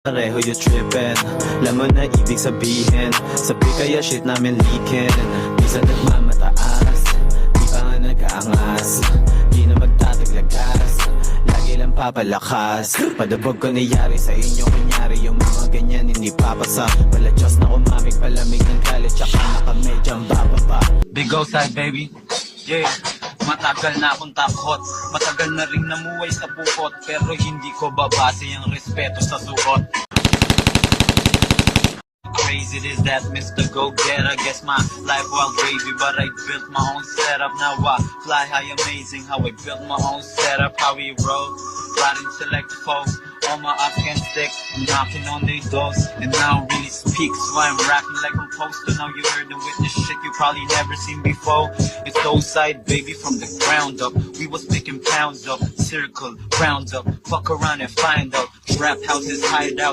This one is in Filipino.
Pareho you trippin', alam mo na ibig sabihin. Sabi kaya shit namin leakin', minsan nagmamataas, di pa nga nag-aangas, di na magtataglagas, lagi lang papalakas. Padabog ko niyari sa inyo, kunyari yung mga ganyan hindi papasa. Pala Diyos na umamig, palamig ng galit, tsaka nakamedyang bababa. Big outside baby, yeah. Matagal na akong takot, matagal na rin namuhay sa bukot, pero hindi ko babase ang respeto sa suot. Crazy is that Mr. Go-Getter, guess my life wild gravy, but I built my own setup. Now I fly high, amazing how I built my own setup. How we roll, riding select folks, all my ups can stick, knocking on their doors, and now really speak, so I'm rapping like I'm supposed to. Now you heard the witness shit you probably never seen before. It's those side baby from the ground up, we was making pounds up, circle, round up, fuck around and find out, trap houses hide out.